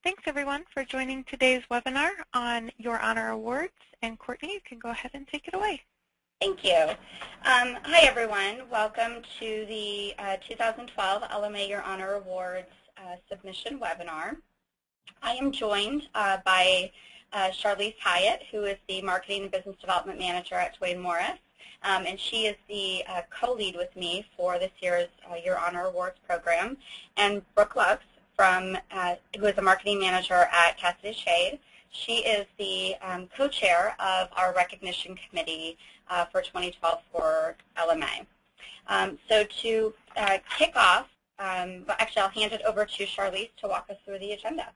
Thanks, everyone, for joining today's webinar on Your Honor Awards. And Courtney, you can go ahead and take it away. Thank you. Hi, everyone. Welcome to the 2012 LMA Your Honor Awards submission webinar. I am joined by Charlize Hyatt, who is the Marketing and Business Development Manager at Duane Morris, and she is the co-lead with me for this year's Your Honor Awards program, and Brooke Lux, who is a Marketing Manager at Cassidy Shade. She is the co-chair of our recognition committee for 2012 for LMA. So to kick off, actually I'll hand it over to Charlize to walk us through the agenda.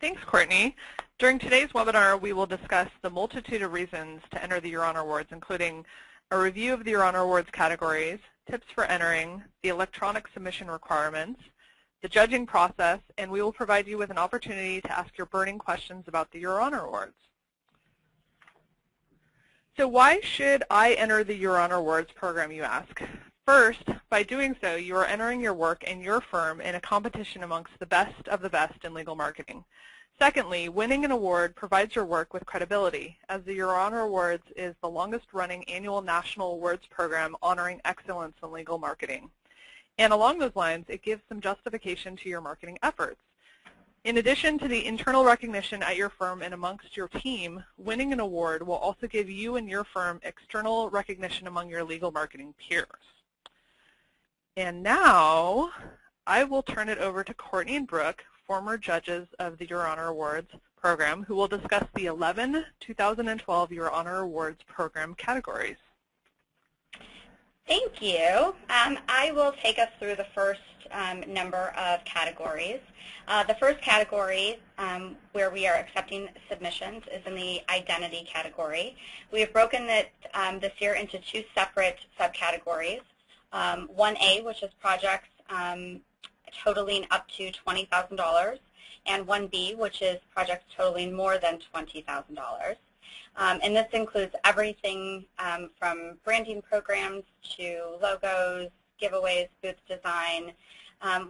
Thanks, Courtney. During today's webinar, we will discuss the multitude of reasons to enter the Your Honor Awards, including a review of the Your Honor Awards categories, tips for entering, the electronic submission requirements, the judging process, and we will provide you with an opportunity to ask your burning questions about the Your Honor Awards. So why should I enter the Your Honor Awards program, you ask? First, by doing so, you are entering your work and your firm in a competition amongst the best of the best in legal marketing. Secondly, winning an award provides your work with credibility, as the Your Honor Awards is the longest-running annual national awards program honoring excellence in legal marketing. And along those lines, it gives some justification to your marketing efforts. In addition to the internal recognition at your firm and amongst your team, winning an award will also give you and your firm external recognition among your legal marketing peers. And now, I will turn it over to Courtney and Brooke, former judges of the Your Honor Awards program, who will discuss the 11 2012 Your Honor Awards program categories. Thank you. I will take us through the first number of categories. The first category where we are accepting submissions is in the identity category. We have broken it this year into two separate subcategories. 1A, which is projects totaling up to $20,000, and 1B, which is projects totaling more than $20,000. And this includes everything from branding programs to logos, giveaways, booth design.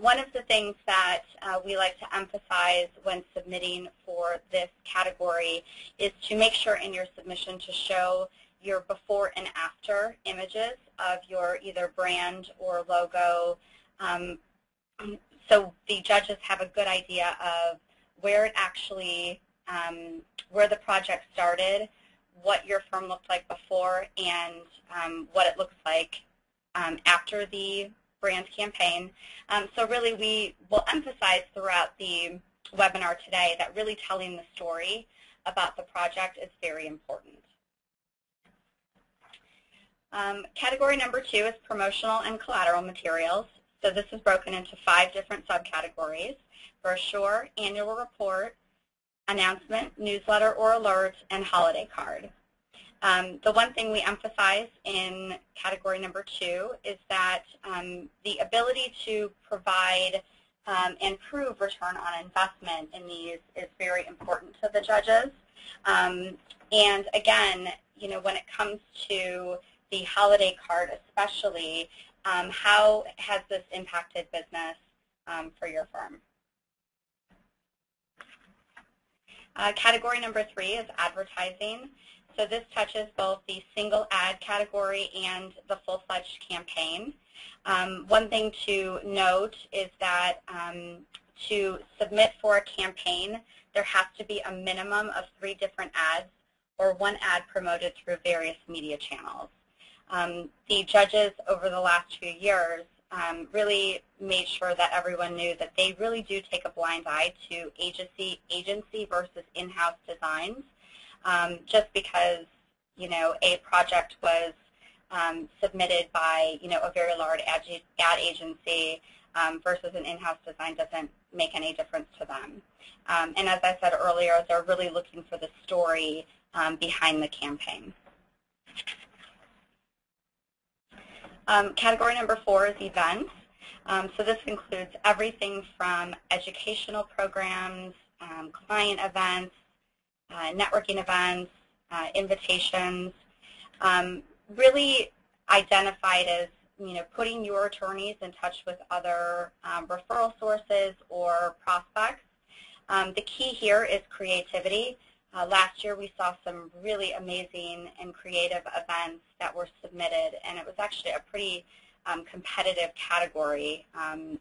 One of the things that we like to emphasize when submitting for this category is to make sure in your submission to show your before and after images of your either brand or logo, so the judges have a good idea of where it actually, where the project started, what your firm looked like before, and what it looks like after the brand campaign. So really we will emphasize throughout the webinar today that really telling the story about the project is very important. Category number 2 is promotional and collateral materials. So this is broken into 5 different subcategories: brochure, annual report, announcement, newsletter or alert, and holiday card. The one thing we emphasize in category number 2 is that the ability to provide and prove return on investment in these is very important to the judges. And again, you know, when it comes to the holiday card especially, how has this impacted business for your firm? Category number 3 is advertising. So this touches both the single ad category and the full-fledged campaign. One thing to note is that to submit for a campaign, there has to be a minimum of 3 different ads or 1 ad promoted through various media channels. The judges over the last few years really made sure that everyone knew that they really do take a blind eye to agency versus in-house designs. Just because, you know, a project was submitted by, you know, a very large ad agency versus an in-house design doesn't make any difference to them. And as I said earlier, they're really looking for the story behind the campaign. Category number 4 is events. So this includes everything from educational programs, client events, networking events, invitations, really identified as, you know, putting your attorneys in touch with other referral sources or prospects The key here is creativity. Last year we saw some really amazing and creative events that were submitted, and it was actually a pretty competitive category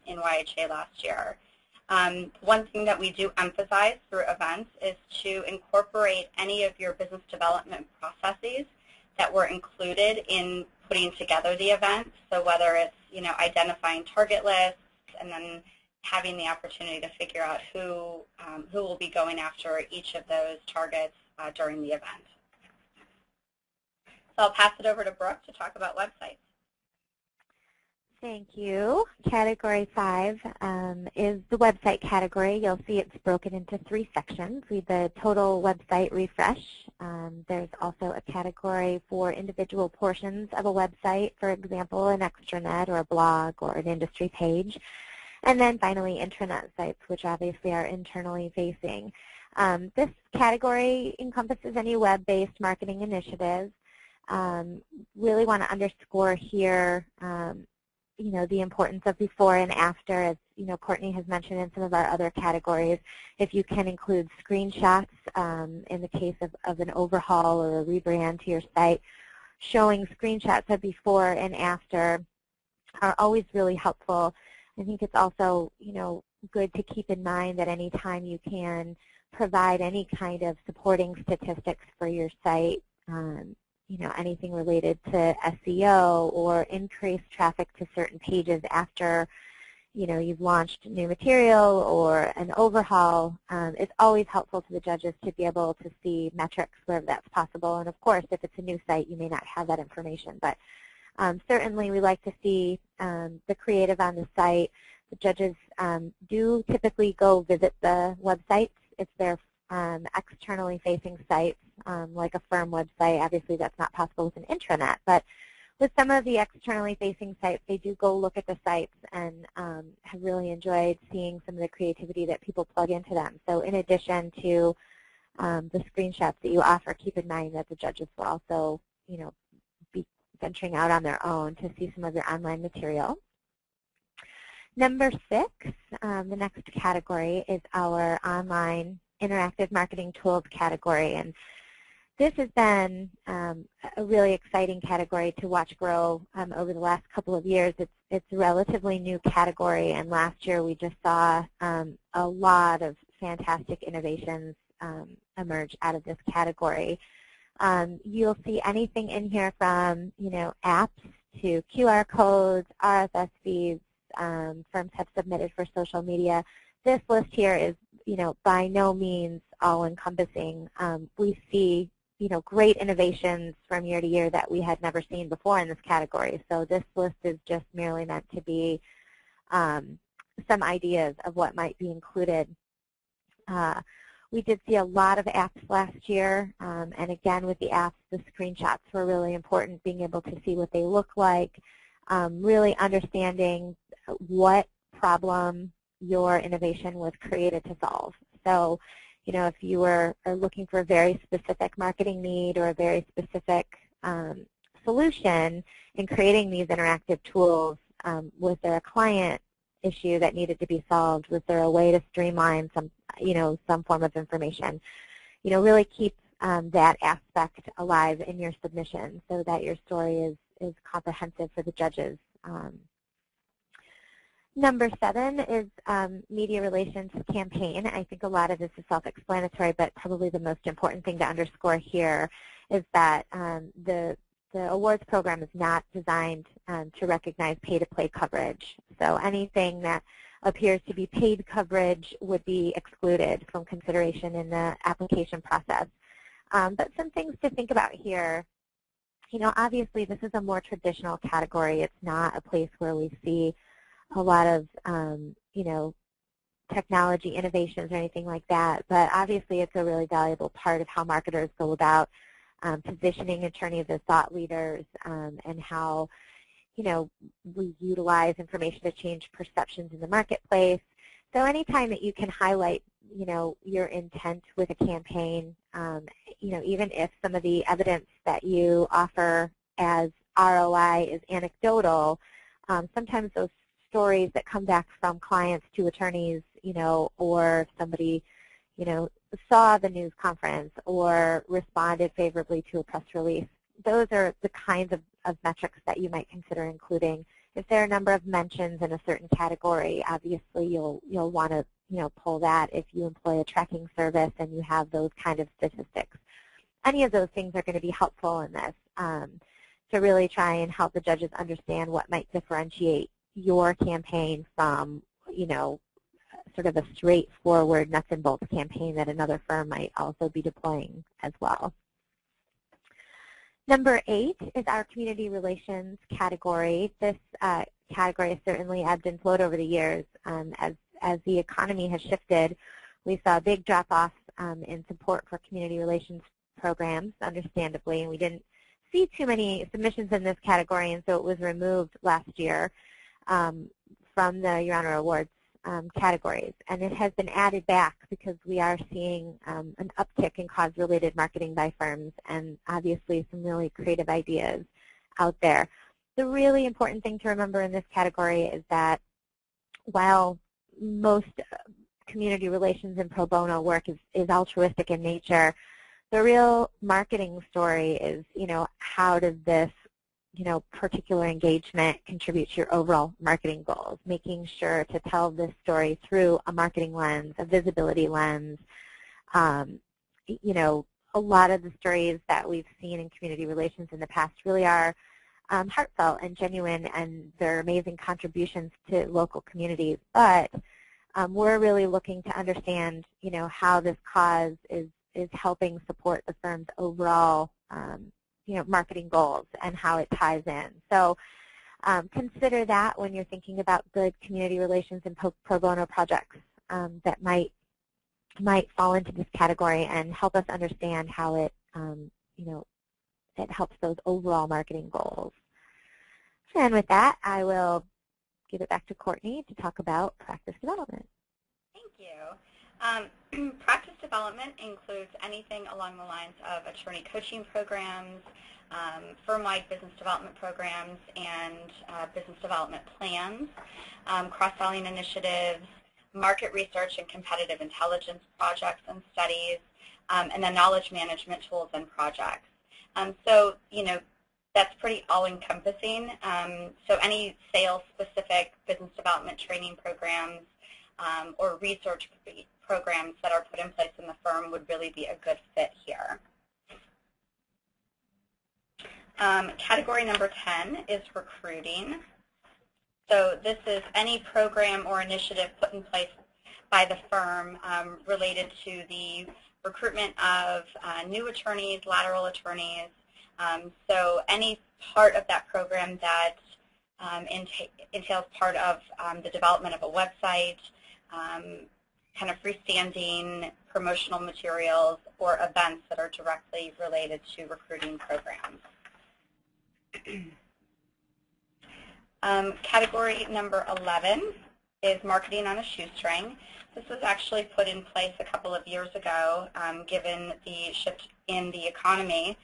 in YHA last year. One thing that we do emphasize through events is to incorporate any of your business development processes that were included in putting together the event. So whether it's identifying target lists and then having the opportunity to figure out who will be going after each of those targets during the event. So I'll pass it over to Brooke to talk about websites. Thank you. Category 5 is the website category. You'll see it's broken into 3 sections. We have the total website refresh. There's also a category for individual portions of a website, for example, an extranet or a blog or an industry page. And then finally, intranet sites, which obviously are internally facing. This category encompasses any web-based marketing initiatives. Really want to underscore here the importance of before and after, as Courtney has mentioned in some of our other categories. If you can include screenshots in the case of an overhaul or a rebrand to your site, showing screenshots of before and after are always really helpful. I think it's also good to keep in mind that any time you can provide any kind of supporting statistics for your site, anything related to SEO or increased traffic to certain pages after, you've launched new material or an overhaul, it's always helpful to the judges to be able to see metrics where that's possible. And of course, if it's a new site, you may not have that information. But certainly we like to see the creative on the site. The judges do typically go visit the websites if they're externally facing sites, like a firm website. Obviously that's not possible with an intranet, but with some of the externally facing sites, they do go look at the sites and have really enjoyed seeing some of the creativity that people plug into them. So in addition to the screenshots that you offer, keep in mind that the judges will also be venturing out on their own to see some of your online material. Number 6, the next category is our online interactive marketing tools category, and this has been a really exciting category to watch grow over the last couple of years. It's a relatively new category, and last year we just saw a lot of fantastic innovations emerge out of this category. You'll see anything in here from apps to QR codes, RSS feeds, firms have submitted for social media. This list here is by no means all-encompassing. We see great innovations from year to year that we had never seen before in this category. So this list is just merely meant to be some ideas of what might be included. We did see a lot of apps last year, and again with the apps, the screenshots were really important, being able to see what they look like, really understanding what problem your innovation was created to solve. So, if you are looking for a very specific marketing need or a very specific solution in creating these interactive tools, was there a client issue that needed to be solved? Was there a way to streamline some form of information? Really keep that aspect alive in your submission so that your story is comprehensive for the judges. Number 7 is media relations campaign. I think a lot of this is self-explanatory, but probably the most important thing to underscore here is that the awards program is not designed to recognize pay-to-play coverage. So anything that appears to be paid coverage would be excluded from consideration in the application process. But some things to think about here. Obviously this is a more traditional category. It's not a place where we see a lot of, technology innovations or anything like that. But obviously it's a really valuable part of how marketers go about positioning attorneys as thought leaders, and how, we utilize information to change perceptions in the marketplace. So anytime that you can highlight, your intent with a campaign, even if some of the evidence that you offer as ROI is anecdotal, sometimes those stories that come back from clients to attorneys, or somebody saw the news conference or responded favorably to a press release. Those are the kinds of metrics that you might consider including. If there are a number of mentions in a certain category, obviously you'll want to pull that if you employ a tracking service and you have those kind of statistics. Any of those things are going to be helpful in this to really try and help the judges understand what might differentiate your campaign from, sort of a straightforward nuts and bolts campaign that another firm might also be deploying as well. Number 8 is our community relations category. This category has certainly ebbed and flowed over the years. As the economy has shifted, we saw a big drop-off in support for community relations programs, understandably, and we didn't see too many submissions in this category, and so it was removed last year from the Your Honor Awards categories. And it has been added back because we are seeing an uptick in cause-related marketing by firms and obviously some really creative ideas out there. The really important thing to remember in this category is that while most community relations and pro bono work is altruistic in nature, the real marketing story is, how does this particular engagement contribute to your overall marketing goals, making sure to tell this story through a marketing lens, a visibility lens. A lot of the stories that we've seen in community relations in the past really are heartfelt and genuine, and they're amazing contributions to local communities. But we're really looking to understand, how this cause is helping support the firm's overall marketing goals and how it ties in. So consider that when you're thinking about good community relations and pro bono projects that might fall into this category, and help us understand how it it helps those overall marketing goals. And with that, I will give it back to Courtney to talk about practice development. Thank you. Practice development includes anything along the lines of attorney coaching programs, firm-wide business development programs, and business development plans, cross-selling initiatives, market research and competitive intelligence projects and studies, and then knowledge management tools and projects. So, that's pretty all-encompassing. So any sales-specific business development training programs or research programs that are put in place in the firm would really be a good fit here. Category number 10 is recruiting. So this is any program or initiative put in place by the firm related to the recruitment of new attorneys, lateral attorneys. So any part of that program that entails part of the development of a website, kind of freestanding promotional materials, or events that are directly related to recruiting programs. Category number 11 is marketing on a shoestring. This was actually put in place a couple of years ago, given the shift in the economy.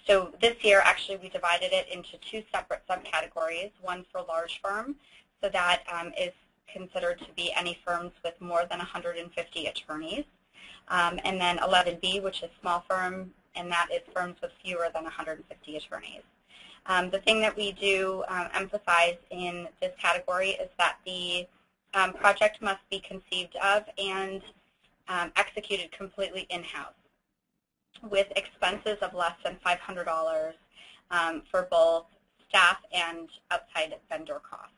So this year, actually, we divided it into 2 separate subcategories, one for large firm, so that is considered to be any firms with more than 150 attorneys, and then 11B, which is small firm, and that is firms with fewer than 150 attorneys. The thing that we do emphasize in this category is that the project must be conceived of and executed completely in-house, with expenses of less than $500 for both staff and outside vendor costs.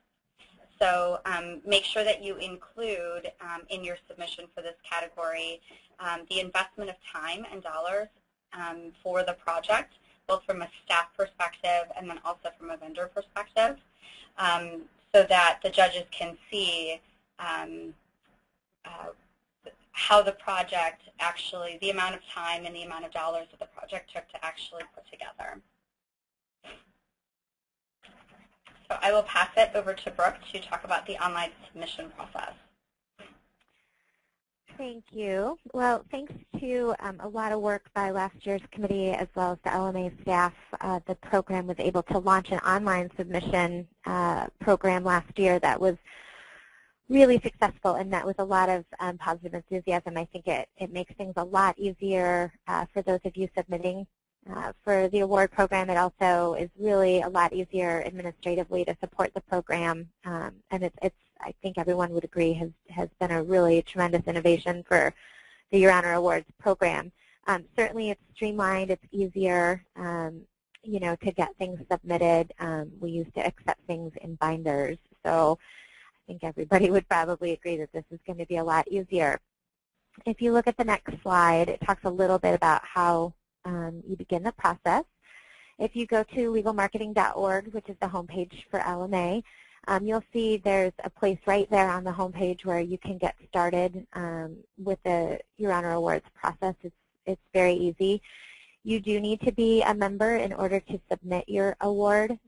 So make sure that you include in your submission for this category the investment of time and dollars for the project, both from a staff perspective and then also from a vendor perspective, so that the judges can see how the project actually, the amount of time and the amount of dollars that the project took to actually put together. So I will pass it over to Brooke to talk about the online submission process. Thank you. Well, thanks to a lot of work by last year's committee as well as the LMA staff, the program was able to launch an online submission program last year that was really successful and met with a lot of positive enthusiasm. I think it makes things a lot easier for those of you submitting for the award program. It also is really a lot easier administratively to support the program, and it's I think everyone would agree has been a really tremendous innovation for the Your Honor Awards program. Certainly it's streamlined, it's easier you know, to get things submitted. We used to accept things in binders, so I think everybody would probably agree that this is going to be a lot easier. If you look at the next slide, it talks a little bit about how you begin the process. If you go to legalmarketing.org, which is the homepage for LMA, you'll see there's a place right there on the homepage where you can get started with the Your Honor Awards process. It's very easy. You do need to be a member in order to submit your award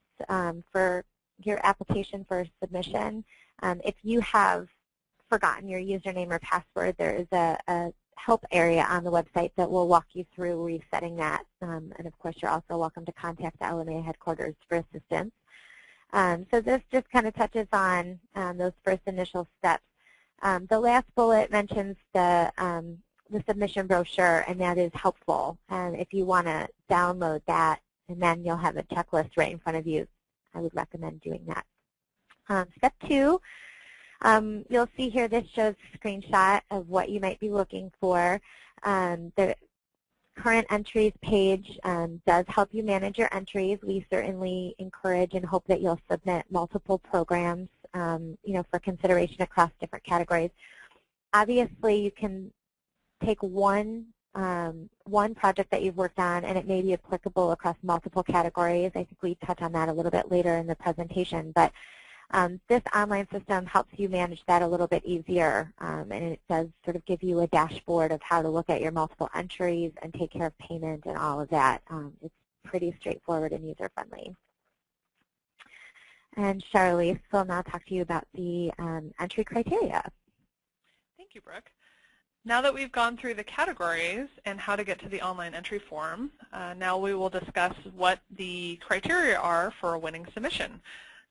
for your application for submission. If you have forgotten your username or password, there is a help area on the website that will walk you through resetting that. And of course, you're also welcome to contact the LMA headquarters for assistance. So this just kind of touches on those first initial steps. The last bullet mentions the submission brochure, and that is helpful. And if you want to download that, and then you'll have a checklist right in front of you, I would recommend doing that. Step 2, you'll see here this shows a screenshot of what you might be looking for. The current entries page does help you manage your entries. We certainly encourage and hope that you'll submit multiple programs you know, for consideration across different categories. Obviously, you can take one project that you've worked on, and it may be applicable across multiple categories. I think we touch on that a little bit later in the presentation. But this online system helps you manage that a little bit easier, and it does sort of give you a dashboard of how to look at your multiple entries and take care of payment and all of that. It's pretty straightforward and user-friendly. And Charlize will now talk to you about the entry criteria. Thank you, Brooke. Now that we've gone through the categories and how to get to the online entry form, now we will discuss what the criteria are for a winning submission.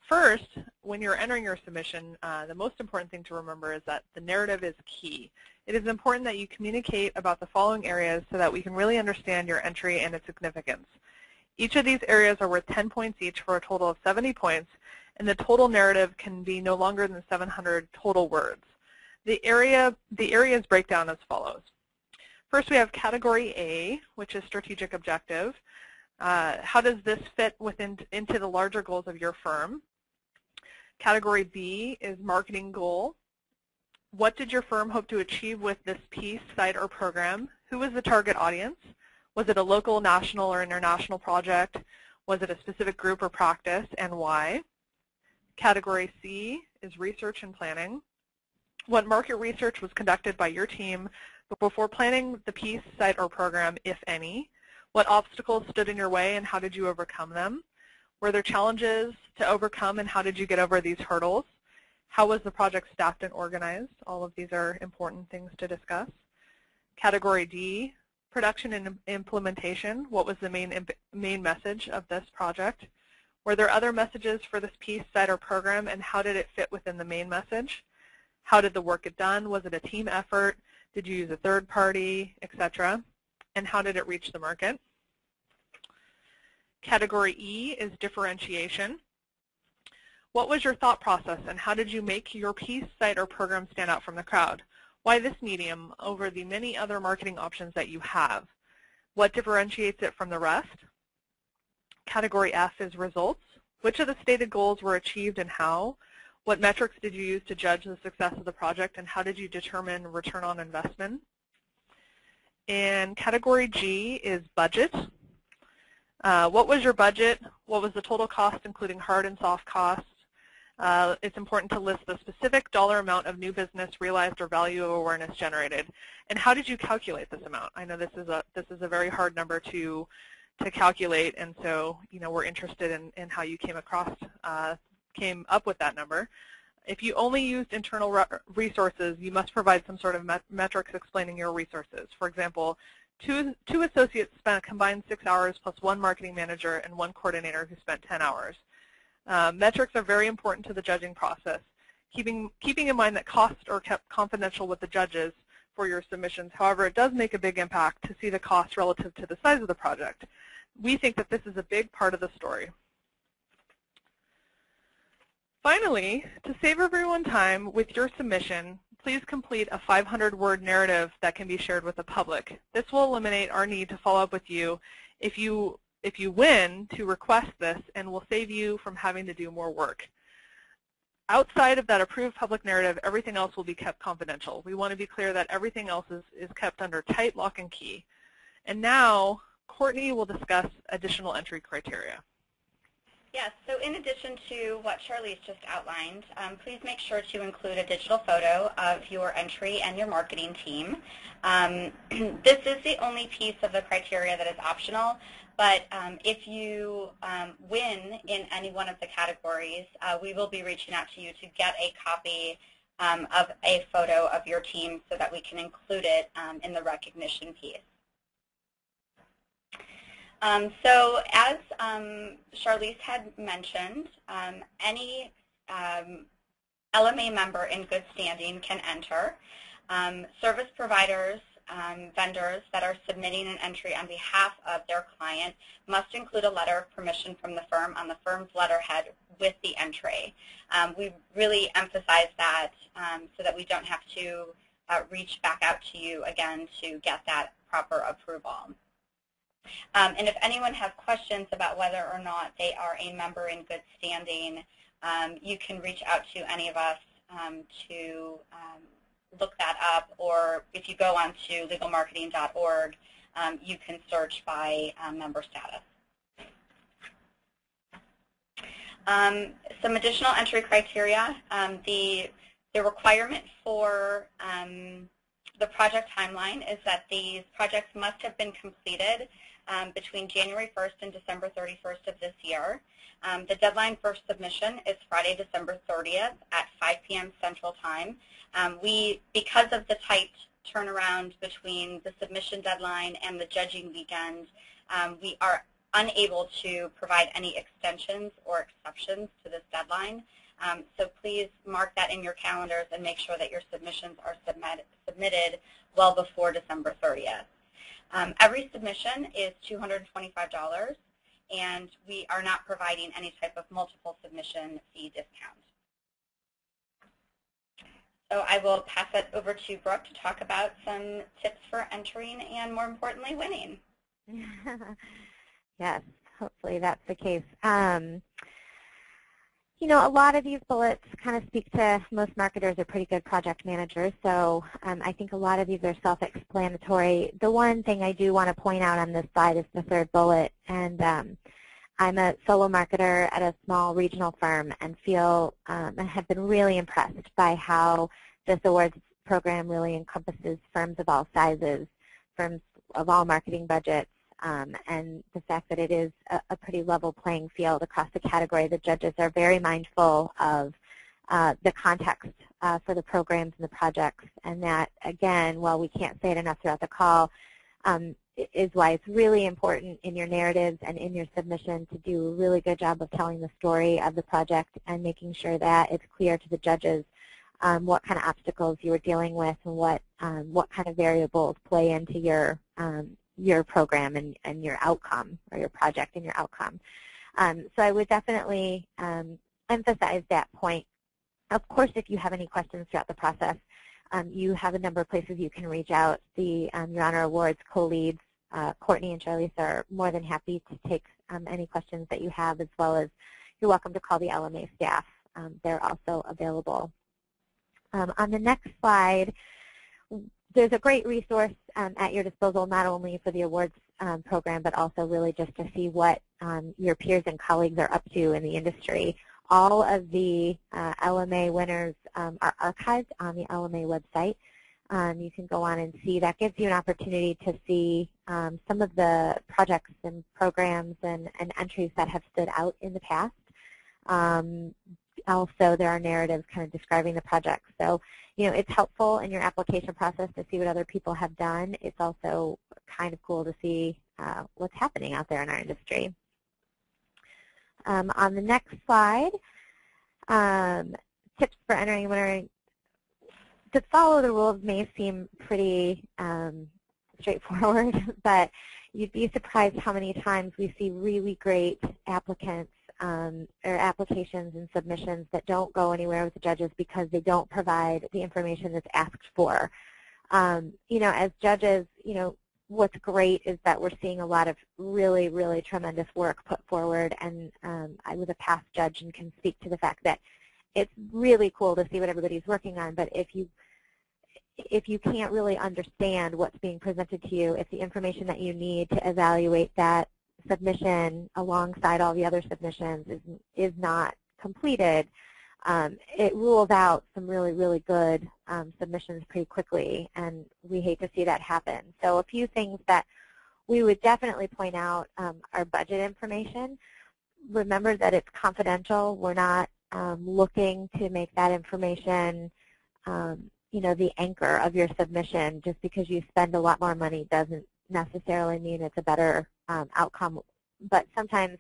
First, when you're entering your submission, the most important thing to remember is that the narrative is key. It is important that you communicate about the following areas so that we can really understand your entry and its significance. Each of these areas are worth 10 points each for a total of 70 points, and the total narrative can be no longer than 700 total words. The areas break down as follows. First, we have Category A, which is strategic objective. How does this fit into the larger goals of your firm? Category B is marketing goal. What did your firm hope to achieve with this piece, site, or program? Who was the target audience? Was it a local, national, or international project? Was it a specific group or practice, and why? Category C is research and planning. What market research was conducted by your team before planning the piece, site, or program, if any? What obstacles stood in your way, and how did you overcome them? Were there challenges to overcome, and how did you get over these hurdles? How was the project staffed and organized? All of these are important things to discuss. Category D, production and implementation. What was the main message of this project? Were there other messages for this piece, site, or program, and how did it fit within the main message? How did the work get done? Was it a team effort? Did you use a third party, etc.? And how did it reach the market? Category E is differentiation. What was your thought process, and how did you make your piece, site, or program stand out from the crowd? Why this medium over the many other marketing options that you have? What differentiates it from the rest? Category F is results. Which of the stated goals were achieved and how? What metrics did you use to judge the success of the project, and how did you determine return on investment? And category G is budget. What was your budget? What was the total cost, including hard and soft costs? It's important to list the specific dollar amount of new business realized or value of awareness generated. And how did you calculate this amount? I know this is a very hard number to calculate, and so we're interested in how you came up with that number. If you only used internal resources, you must provide some sort of metrics explaining your resources. For example, two associates spent a combined 6 hours plus one marketing manager and one coordinator who spent 10 hours. Metrics are very important to the judging process. keeping in mind that costs are kept confidential with the judges for your submissions. However, it does make a big impact to see the cost relative to the size of the project. We think that this is a big part of the story. Finally, to save everyone time with your submission, please complete a 500-word narrative that can be shared with the public. This will eliminate our need to follow up with you if you win to request this, and will save you from having to do more work. Outside of that approved public narrative, everything else will be kept confidential. We want to be clear that everything else is kept under tight lock and key. And now, Courtney will discuss additional entry criteria. Yes, so in addition to what Charlize just outlined, please make sure to include a digital photo of your entry and your marketing team. This is the only piece of the criteria that is optional, but if you win in any one of the categories, we will be reaching out to you to get a copy of a photo of your team so that we can include it in the recognition piece. So as Charlize had mentioned, any LMA member in good standing can enter. Service providers, vendors that are submitting an entry on behalf of their client must include a letter of permission from the firm on the firm's letterhead with the entry. We really emphasize that so that we don't have to reach back out to you again to get that proper approval. And if anyone has questions about whether or not they are a member in good standing, you can reach out to any of us to look that up, or if you go on to legalmarketing.org, you can search by member status. Some additional entry criteria. The requirement for the project timeline is that these projects must have been completed between January 1st and December 31st of this year. The deadline for submission is Friday, December 30th at 5 p.m. Central Time. Because of the tight turnaround between the submission deadline and the judging weekend, we are unable to provide any extensions or exceptions to this deadline. So please mark that in your calendars and make sure that your submissions are submitted well before December 30th. Every submission is $225, and we are not providing any type of multiple submission fee discount. So I will pass it over to Brooke to talk about some tips for entering and, more importantly, winning. Yes, hopefully that's the case. You know, a lot of these bullets kind of speak to most marketers are pretty good project managers, so I think a lot of these are self-explanatory. The one thing I do want to point out on this slide is the third bullet, and I'm a solo marketer at a small regional firm and feel and have been really impressed by how this awards program really encompasses firms of all sizes, firms of all marketing budgets, and the fact that it is a pretty level playing field across the category. The judges are very mindful of the context for the programs and the projects, and that, again, while we can't say it enough throughout the call, is why it's really important in your narratives and in your submission to do a really good job of telling the story of the project and making sure that it's clear to the judges what kind of obstacles you were dealing with and what kind of variables play into your program and your outcome, or your project and your outcome. So I would definitely emphasize that point. Of course, if you have any questions throughout the process, you have a number of places you can reach out. The Your Honor Awards co-leads, Courtney and Charlize, are more than happy to take any questions that you have, as well as you're welcome to call the LMA staff. They're also available. On the next slide, there's a great resource at your disposal, not only for the awards program, but also really just to see what your peers and colleagues are up to in the industry. All of the LMA winners are archived on the LMA website. You can go on and see. That gives you an opportunity to see some of the projects and programs and entries that have stood out in the past. Also, there are narratives kind of describing the project. So, you know, it's helpful in your application process to see what other people have done. It's also kind of cool to see what's happening out there in our industry. On the next slide, tips for entering and winning. To follow the rules may seem pretty straightforward, but you'd be surprised how many times we see really great applicants or applications and submissions that don't go anywhere with the judges because they don't provide the information that's asked for. As judges, what's great is that we're seeing a lot of really, really tremendous work put forward, and I was a past judge and can speak to the fact that it's really cool to see what everybody's working on, but if you can't really understand what's being presented to you, if the information that you need to evaluate that submission alongside all the other submissions is not completed, it rules out some really, really good submissions pretty quickly, and we hate to see that happen. So a few things that we would definitely point out are budget information. Remember that it's confidential. We're not looking to make that information the anchor of your submission. Just because you spend a lot more money doesn't necessarily mean it's a better outcome, but sometimes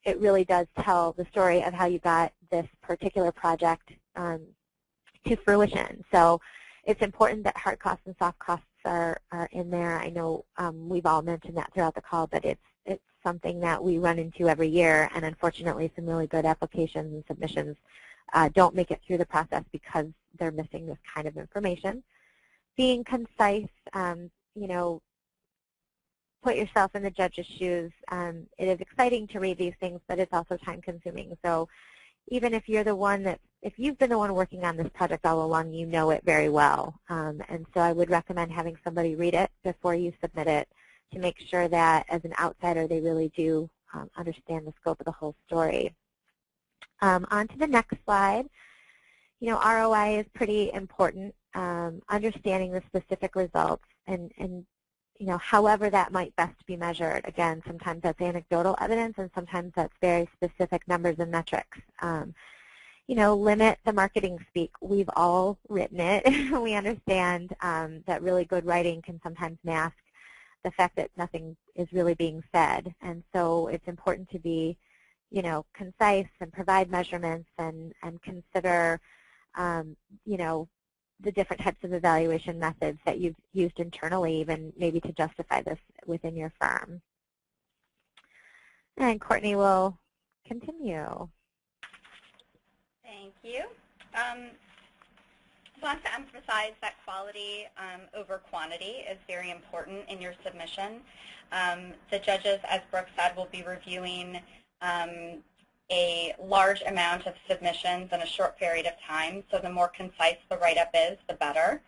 it really does tell the story of how you got this particular project to fruition. So it's important that hard costs and soft costs are in there. I know we've all mentioned that throughout the call, but it's something that we run into every year, and unfortunately some really good applications and submissions don't make it through the process because they're missing this kind of information. Being concise, put yourself in the judge's shoes. It is exciting to read these things, but it's also time-consuming. So even if you're the one if you've been the one working on this project all along, you know it very well. And so I would recommend having somebody read it before you submit it to make sure that as an outsider they really do understand the scope of the whole story. On to the next slide. ROI is pretty important. Understanding the specific results and however that might best be measured. Again, sometimes that's anecdotal evidence, and sometimes that's very specific numbers and metrics. Limit the marketing speak. We've all written it. We understand that really good writing can sometimes mask the fact that nothing is really being said. And so it's important to be, concise and provide measurements and consider, the different types of evaluation methods that you've used internally, even maybe to justify this within your firm. And Courtney will continue. Thank you. I want to emphasize that quality over quantity is very important in your submission. The judges, as Brooke said, will be reviewing a large amount of submissions in a short period of time, so the more concise the write-up is, the better.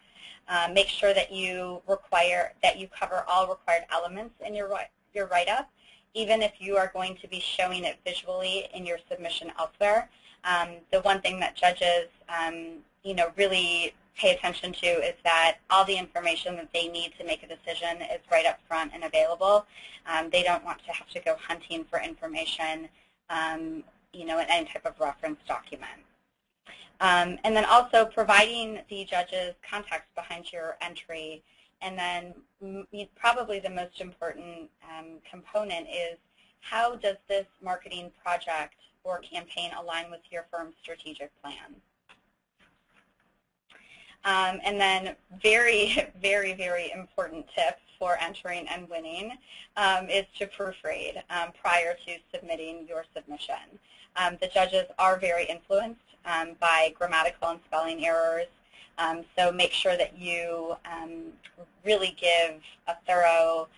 Make sure that you cover all required elements in your write-up, even if you are going to be showing it visually in your submission elsewhere. The one thing that judges really pay attention to is that all the information that they need to make a decision is right up front and available. They don't want to have to go hunting for information in any type of reference document. And then also providing the judges context behind your entry. And then probably the most important component is, how does this marketing project or campaign align with your firm's strategic plan? And then very, very, very important tip for entering and winning is to proofread prior to submitting your submission. The judges are very influenced by grammatical and spelling errors, so make sure that you really give a thorough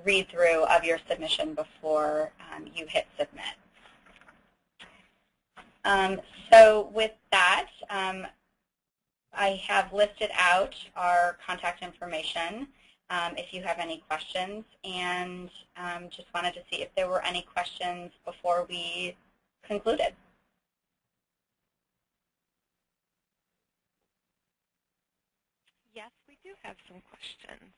read-through of your submission before you hit submit. So with that, I have listed out our contact information if you have any questions, and just wanted to see if there were any questions before we concluded. Yes, we do have some questions.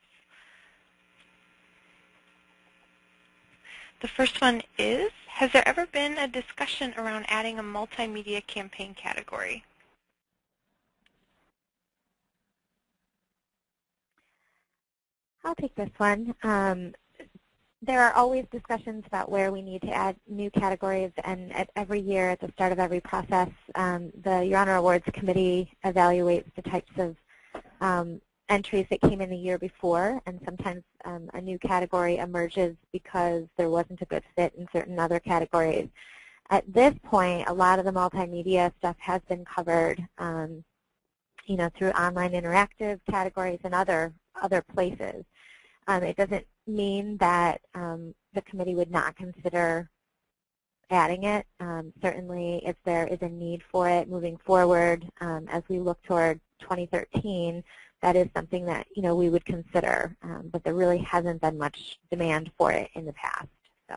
The first one is, has there ever been a discussion around adding a multimedia campaign category? I'll take this one. there are always discussions about where we need to add new categories, and every year at the start of every process, the Your Honor Awards Committee evaluates the types of entries that came in the year before, and sometimes a new category emerges because there wasn't a good fit in certain other categories. At this point, a lot of the multimedia stuff has been covered, you know, through online interactive categories and other places. It doesn't mean that the committee would not consider adding it. Certainly, if there is a need for it moving forward, as we look toward 2013, that is something that, you know, we would consider. But there really hasn't been much demand for it in the past. So.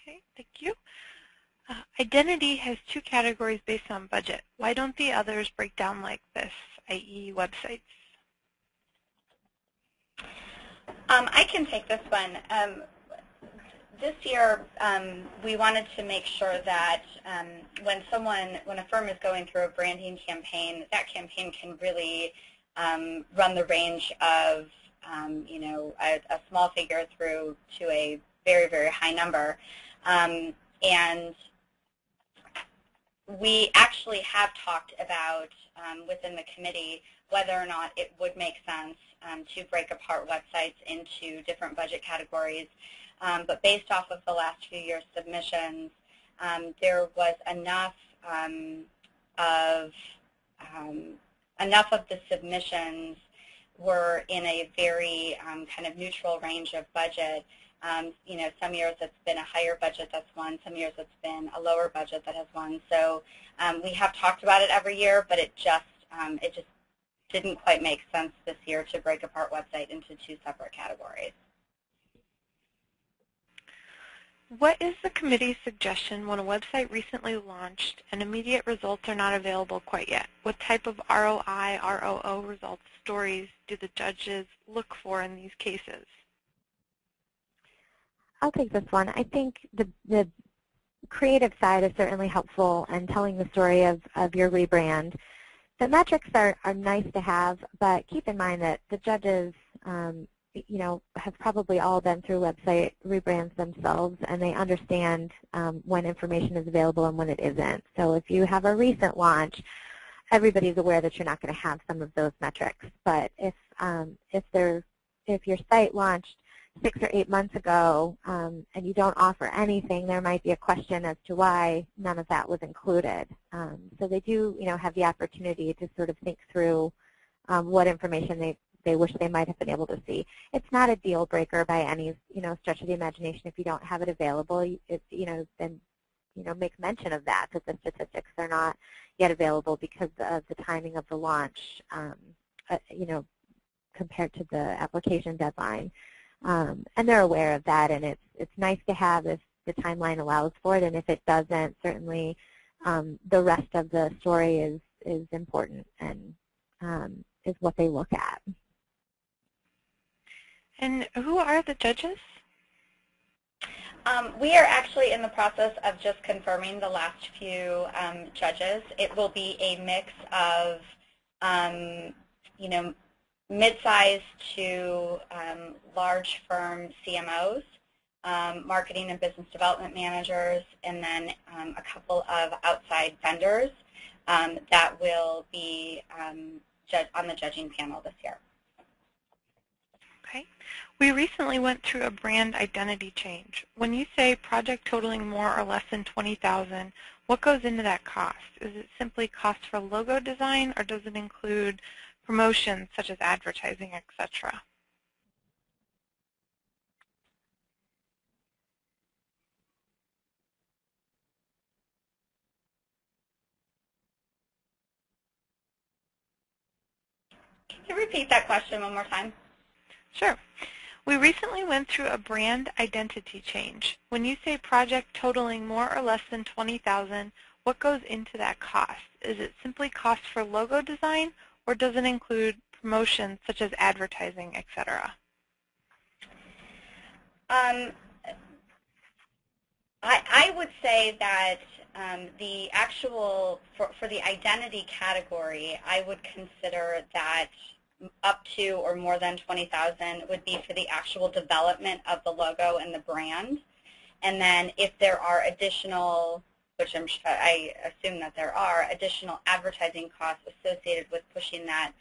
Okay, thank you. Identity has 2 categories based on budget. Why don't the others break down like this, i.e. websites? I can take this one. This year, we wanted to make sure that when a firm is going through a branding campaign, that campaign can really run the range of, you know, a small figure through to a very, very high number. And we actually have talked about within the committee whether or not it would make sense to break apart websites into different budget categories. But based off of the last few years' submissions, there was enough of the submissions were in a very kind of neutral range of budget. You know, some years it's been a higher budget that's won, some years it's been a lower budget that has won. So we have talked about it every year, but it just didn't quite make sense this year to break apart website into 2 separate categories. What is the committee's suggestion when a website recently launched and immediate results are not available quite yet? What type of ROI, ROO results stories do the judges look for in these cases? I'll take this one. I think the creative side is certainly helpful in telling the story of your rebrand. The metrics are nice to have, but keep in mind that the judges, you know, have probably all been through website rebrands themselves, and they understand when information is available and when it isn't. So if you have a recent launch, everybody's aware that you're not going to have some of those metrics. But if your site launched 6 or 8 months ago and you don't offer anything, there might be a question as to why none of that was included. So they do, you know, have the opportunity to sort of think through what information they wish they might have been able to see. It's not a deal breaker by any, you know, stretch of the imagination. If you don't have it available, then make mention of that the statistics are not yet available because of the timing of the launch, you know, compared to the application deadline. And they're aware of that, and it's nice to have if the timeline allows for it, and if it doesn't, certainly the rest of the story is important and is what they look at. And who are the judges? We are actually in the process of just confirming the last few judges. It will be a mix of, you know, mid-sized to large firm CMOs, marketing and business development managers, and then a couple of outside vendors that will be on the judging panel this year. Okay. We recently went through a brand identity change. When you say project totaling more or less than $20,000, what goes into that cost? Is it simply cost for logo design, or does it include promotions such as advertising, etc.? Can you repeat that question one more time? Sure. We recently went through a brand identity change. When you say project totaling more or less than $20,000, what goes into that cost? Is it simply cost for logo design, or does it include promotions such as advertising, etc.? I would say that the actual, for the identity category, I would consider that up to or more than 20,000 would be for the actual development of the logo and the brand. And then if there are additional, which I assume that there are, additional advertising costs associated with pushing that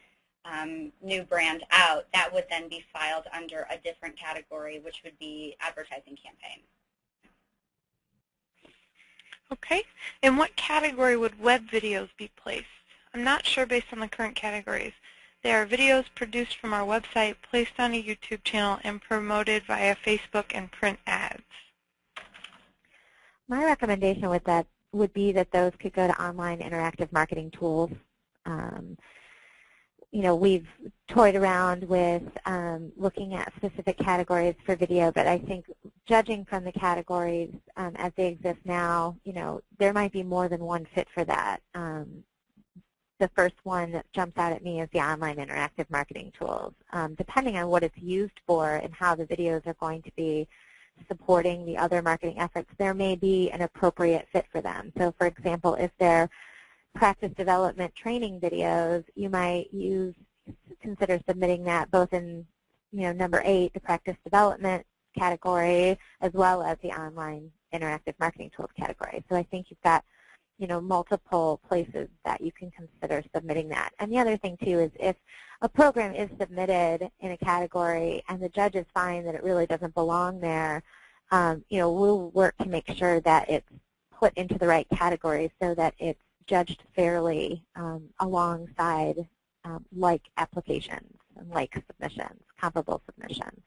new brand out, that would then be filed under a different category, which would be advertising campaign. Okay. In what category would web videos be placed? I'm not sure based on the current categories. They are videos produced from our website, placed on a YouTube channel, and promoted via Facebook and print ads. My recommendation with that would be that those could go to online interactive marketing tools. You know, we've toyed around with looking at specific categories for video, but I think judging from the categories as they exist now, you know, there might be more than one fit for that. The first one that jumps out at me is the online interactive marketing tools. Depending on what it's used for and how the videos are going to be supporting the other marketing efforts, there may be an appropriate fit for them. So, for example, if they're practice development training videos, you might consider submitting that both in, you know, number 8, the practice development category, as well as the online interactive marketing tools category. So I think you've got, you know, multiple places that you can consider submitting that. And the other thing too is if a program is submitted in a category and the judges find that it really doesn't belong there, you know, we'll work to make sure that it's put into the right category so that it's judged fairly alongside like applications and like submissions, comparable submissions.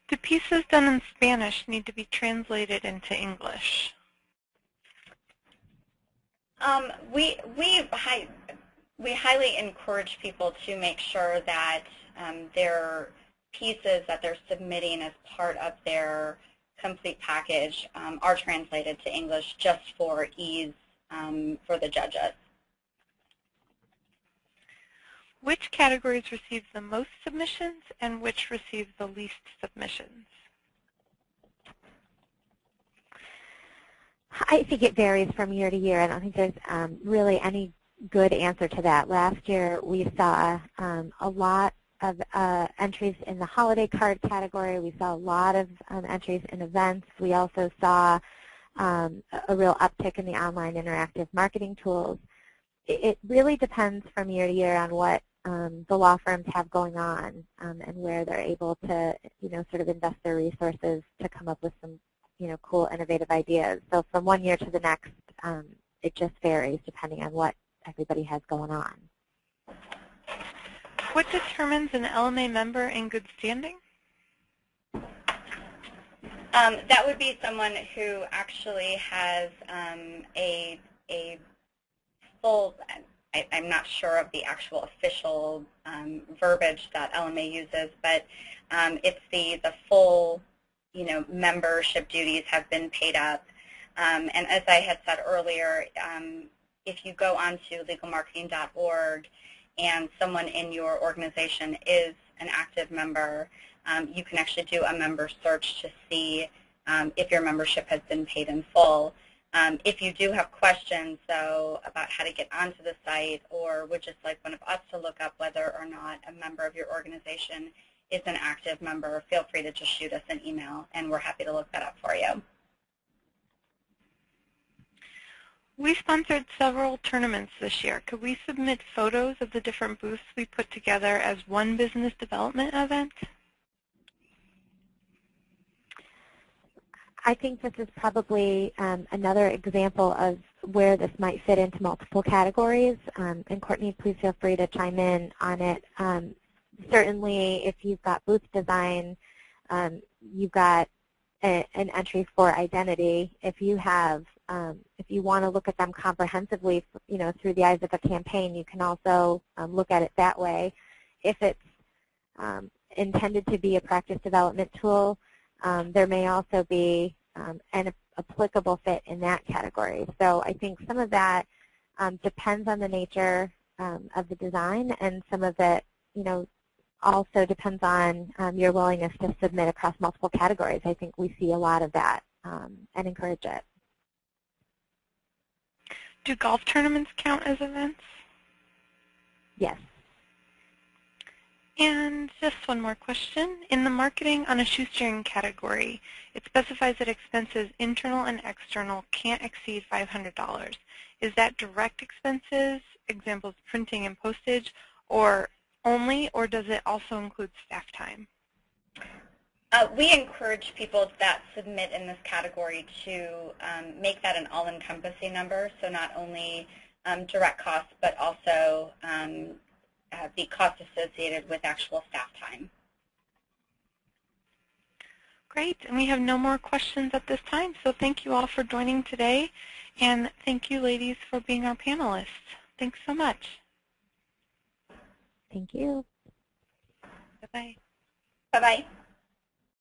Do pieces done in Spanish need to be translated into English? We highly encourage people to make sure that their pieces that they're submitting as part of their complete package are translated to English just for ease for the judges. Which categories receive the most submissions and which receive the least submissions? I think it varies from year to year. I don't think there's really any good answer to that. Last year we saw a lot of entries in the holiday card category. We saw a lot of entries in events. We also saw a real uptick in the online interactive marketing tools. It really depends from year to year on what the law firms have going on and where they're able to, you know, sort of invest their resources to come up with some, you know, cool, innovative ideas. So from one year to the next, it just varies depending on what everybody has going on. What determines an LMA member in good standing? That would be someone who actually has a full, I'm not sure of the actual official verbiage that LMA uses, but it's the full, you know, membership duties have been paid up. And as I had said earlier, if you go onto legalmarketing.org and someone in your organization is an active member, you can actually do a member search to see if your membership has been paid in full. If you do have questions, though, about how to get onto the site or would just like one of us to look up whether or not a member of your organization is an active member, feel free to just shoot us an email, and we're happy to look that up for you. We sponsored several tournaments this year. Could we submit photos of the different booths we put together as one business development event? I think this is probably another example of where this might fit into multiple categories. And Courtney, please feel free to chime in on it. Certainly, if you've got booth design, you've got an entry for identity. If you have, if you want to look at them comprehensively, you know, through the eyes of a campaign, you can also look at it that way. If it's intended to be a practice development tool, there may also be an applicable fit in that category. So I think some of that depends on the nature of the design, and some of it, you know, also depends on your willingness to submit across multiple categories. I think we see a lot of that and encourage it. Do golf tournaments count as events? Yes. And just one more question. In the marketing on a shoestring category, it specifies that expenses internal and external can't exceed $500. Is that direct expenses, examples printing and postage, or only, or does it also include staff time? We encourage people that submit in this category to make that an all-encompassing number, so not only direct costs, but also the costs associated with actual staff time. Great, and we have no more questions at this time, so thank you all for joining today, and thank you, ladies, for being our panelists. Thanks so much. Thank you. Bye-bye. Bye-bye.